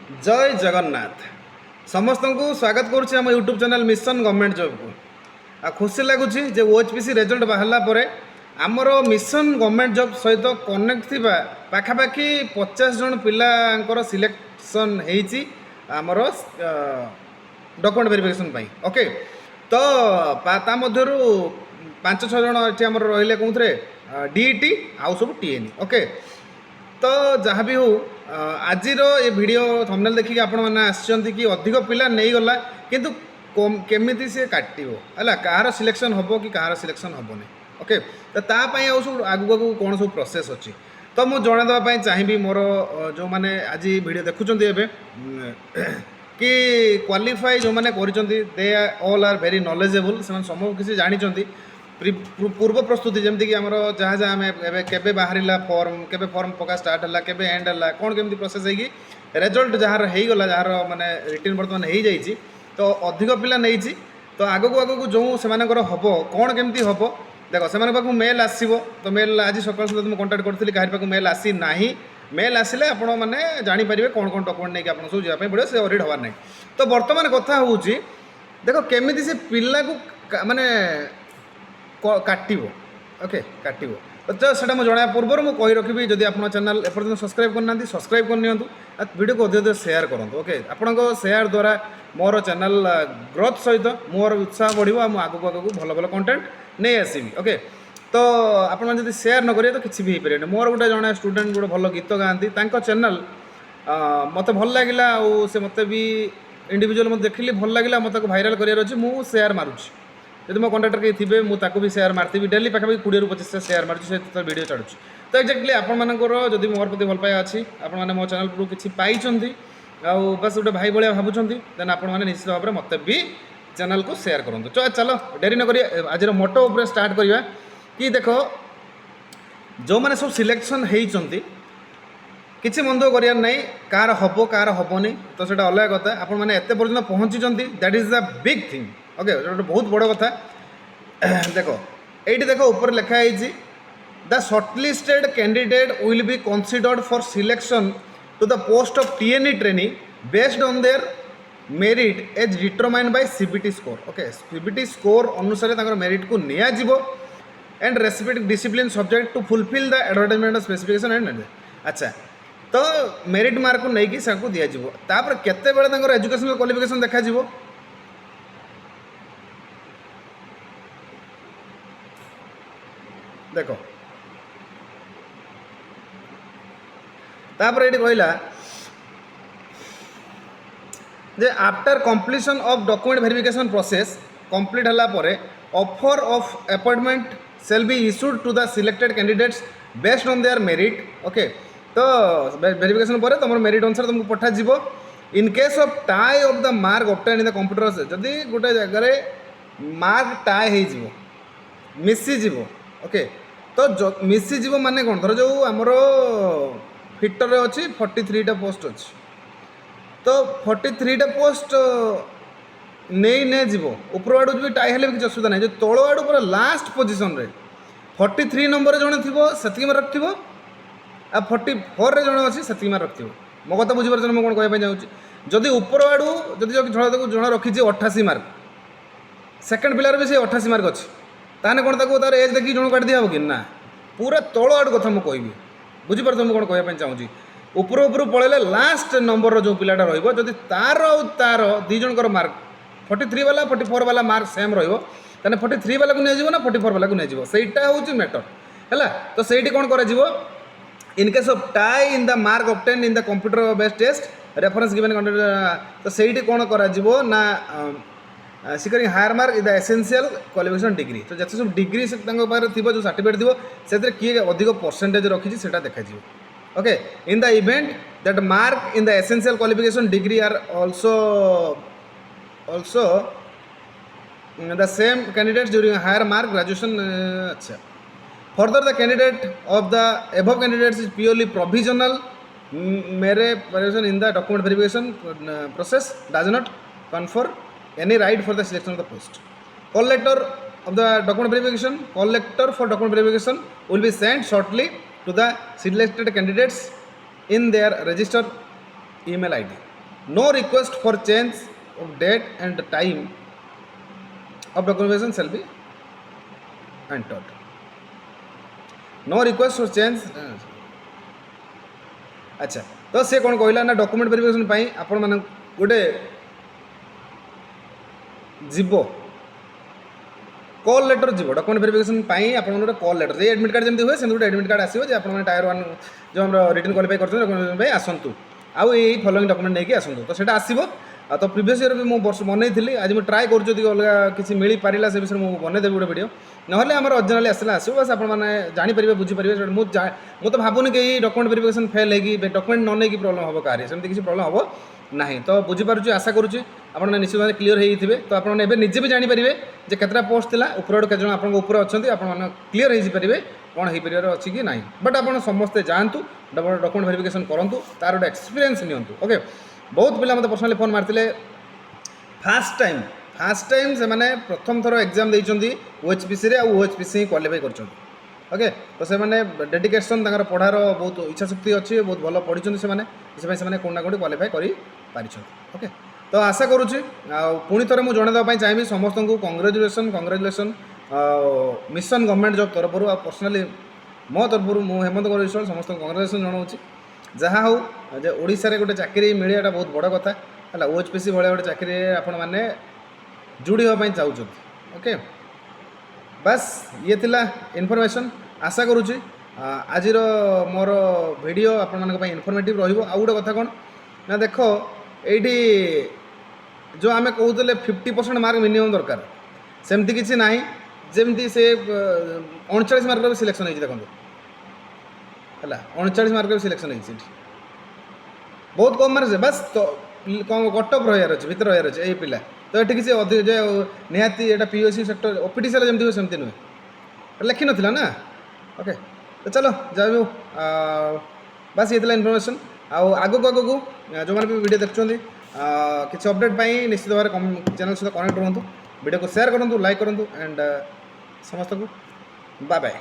जय जगन्नाथ समस्त को स्वागत करुच्ची आम YouTube channel mission government job को आ खुशी लगुच ओएचपीसी रिजल्ट बाहर पर आमर मिशन गवर्नमेंट जॉब सहित कनेक्ट थी पाखापाखि 50 जन पिलांकर सिलेक्शन होती आमर डॉक्यूमेंट वेरिफिकेशन पाई ओके तो ता मध्यरु 5-6 जन ये आमर रहिले कौन डीईटी आउ सब टीएनई ओके तो जहाँ भी हो आज ये वीडियो थंबनेल देखिए आपण मैंने आसछंती कि अधिक पिला नहीं गला किंतु केमिति से काटिबो हला कहार सिलेक्शन हबो कि कहार सिलेक्शन हबोनी ओके तो ता पई आ सब आगु आगु कौन सब प्रोसेस अच्छी तो मुझे जनईदेवाई चाहिए मोर जो मैंने आज वीडियो देखुं एवं कि क्वालिफाई जो मैंने they all are very knowledgeable से सब किसी जानी पूर्व प्रस्तुति जमती कि आमर जहाँ जहाँ आम केबे बाहर फॉर्म केबे फॉर्म पका स्टार्ट है केबे एंड है कौन केमती प्रोसेस है रिजल्ट जहाँ होगा जहाँ माने रिटर्न बर्तमान हो जाइए तो अधिक पिला नहीं तो आगक आगक जो से हम कौन केमती हम देख से मेल आसो तो मेल आज सकाल सुधा मुझे कंटाक्ट करी कहीं मेल आसी ना मेल आसिले आपण मैंने जापर कौन कौन डॉक्यूमेंट नहीं आप सब जावाई पड़े से ऑडिट हबार नहीं तो बर्तमान कथा हूँ देख केमी से पिला को माने काटिबो ओके काटिबो तो सेटा मुझे जनाया पूर्व मुझे कही रखी जदि आप चैनल एपर्तन सब्सक्राइब करना सब्सक्राइब करनी वीडियो को अधिक शेयर करूँ ओके आपण शेयर द्वारा मोर चैनल ग्रोथ सहित मोर उत्साह बढ़ो मुझे आगक आगक भल भल कंटेंट नहीं आसबि ओके तो आपण जब शेयर न करेंगे तो किसी भी हो पारे मोर गोटे जड़े स्टूडेंट गोटे भल गीत गाँती चैनल मत भल लगे से मत भी इंडिविजुअल मत देखिली भल लगे मत भाइराल करार अच्छे मुझे शेयर मारुची यदि मो कंटाक्टर कहीं थे मुझे भी शेयर मारती डेली पाखापाखि 20-25 शेयर मार्च से वीडियो छाड़ू तो एक्जाक्टली आपर जब मोर प्रति भल पाया अच्छी आपने मो चैनल को किसी पाई बस गोटे भाई भाया भावुं देन आपने निश्चित भाव में मत भी चैनल को शेयर करूँ तो चलो डेरी न करी आज मोटो उपर स्टार्ट करवा कि देख जो मैंने सब सिलेक्शन होती किसी मन दुख करार ना कार हम कार हेनी तो सीटा अलग कथा आपण मैंने एत पर्यटन पहुँची that is the big thing okay बहुत बड़ कथा देख ये देख ऊपर लिखाई the shortlisted candidate will be considered for selection to the post of TNE training based on their merit as determined by CBT score okay CBT score अनुसार merit को निया जीवो and respect discipline subject to fulfil the advertisement specification and अच्छा तो merit mark को लेकिन से दिज्व तापर केते बेले एजुकेशनल क्वालिफिकेशन देखा देख तापर ये कहला जे after completion of document verification process complete हला परे offer of appointment shall be issued to the selected candidates based on their merit okay तो वेरिफिकेशन पर तुम मेरिट अनुसार तुमको पठा जीवो in case of tie of the mark obtain in the computer जदि गोटे जगह मार्क टाई हो मिसीज ओके तो मिसीज माने कौन धर जो आमर फिटर अच्छी 43टा पोस्ट अच्छी तो 43टा पोस्ट नहीं ने जीव ऊपर आड़ भी टाई हेल्ले भी किसी असुविधा नहीं जो तल आड़ पूरा लास्ट पोजिशन रे 43 नंबर जड़े थी से मार्क थी आ 44 रे जड़े अच्छी से मार्क रखिए मो कथा बुझीपार मुझे कौन कहना चाहूँगी जदि ऊपर आड़ू जदि जड़े रखी 88 मार्क सेकेंड पिलार भी से 88 मार्क अच्छी ताने कौन तार एज देखिए जन काट दिया कि ना पूरा तल आड़ कथा मुझे कहबी बुझीपार मुझे कौन कहना चाहूँगी ऊपर ऊपर पलैले लास्ट नंबर जो पिलाटा रही तार तार दी जनकर मार्क 43 वाला 44 वाला मार्क सेम रही 43 वाला को नहीं ना 44 वाला को नहीं सहीटा हूँ मैटर है तो सही कौन कर in case of tie in the mark obtain in the computer based test reference given तो सही कौन कर ना securing higher mark in the essential qualification degree तो जैसे सब डिग्री से थी जो सर्टिफिकेट थी से किए अधिक परसेंटेज रखी से देखा okay in the event that mark in the essential qualification degree are also the same candidates during higher mark graduation अच्छा further the candidate of the above candidates is purely provisional मेरे participation in the document verification process does not confer any right for the selection of the post collector of the document verification collector for document verification will be sent shortly to the selected candidates in their registered email ID no request for change of date and time of documentation shall be entered no request for change अच्छा तो सी कौन कहला ना document verification आपण मान गोटे जीव call letter जीव डॉक्यूमेंट वेरिफिकेशन आप कॉल लेटर ये एडमिट कार्ड जमी हुए से गोटे एडमिट कार्ड आसो आप टायर 1 जो हम रिटर्न क्वालिफाई कर आसतु आउ यही फॉलोइंग डॉक्यूमेंट नहीं आसतु तो सेटा आसो तो प्रीवियस ईयर भी मुझे वर्ष बनई थी आज मुझे ट्राए कर अलग किसी मिल पारा से विषय मुझे बनईदेवी गोटे वीडियो ना ओरिजिनाली आसला आसो बस आपने जानीपारे बुझीपारे मुझे तो भावुनी कि डॉक्यूमेंट वेरिफिकेशन फेल होगी डॉक्यूमेंट न नहीं प्रोब्लेम हम कहीं सेमती किसी प्रोब्लेम हम ना तो बुझीपारे आशा करुँच आप निश्चित भाव क्लीयर होते तो आपने निजे भी जानीपारे जे केतटा पोस्ट था ऊपर केत जन आपको ऊपर अच्छा आप क्लीयर होपारे कौन हो पार अच्छी कि ना बट आप समस्ते जातु डॉक्यूमेंट वेरिफिकेशन करूँ तार गोटे एक्सपीरियंस नियंतु ओके बहुत पिला मत पर्सनाली फोन मारते फास्ट टाइम से मैंने प्रथम थर एग्जाम देती OHPC OHPC क्वालिफाई कर ओके तो से डेडिकेशन पढ़ार बहुत इच्छा शक्ति अच्छी बहुत भल पढ़ी से कौन कौटी क्वालिफाई कर ओके तो आशा करुँची पुणी थे मुझे जनवाई चाहिए समस्त को कंग्रेचुलेसन मिशन गवर्नमेंट जॉब तरफ पर्सनाली मो तरफ मुझे हेमंत गौर विश्वाल समस्त कंग्रेचुलेसन जनाऊँ जहाँ हो जे ओडिशा रे गोटे चाकरी मिलियाटा बहुत बड़ कथा है OHPC भाया गोटे चाकरी आपण मैंने जोड़ी हाँपाई चाहते ओके बस ये थिला इनफॉरमेशन आशा करुँची आज मोर वीडियो आपण इनफॉर्मेटिव रहिबो आ गोटे कथा कौन ना देख ये जो आम कहते 50% मार्क मिनिमम दरकार सेमती किसी ना जमती से 39 मार्क भी सिलेक्शन होती देखो है 39 मार्क भी सिलेक्शन होती बहुत कम मार्क बस तो कटअप रहार अच्छे भितर रहार अच्छे यही पिला तो ये किसी अधिक निहाती यहाँ POC सेक्टर OPTC जमी हुए सेमती नुहे लिखि ना ना ओके तो चलो जाए बस ये इनफॉरमेशन आगक जो मैंने भी वीडियो देखते किसी अपडेट पाई निश्चित भाव चैनल सहित कनेक्ट रुहतु वीडियो को शेयर करूँ लाइक करूँ एंड समस्त को बाय बाय।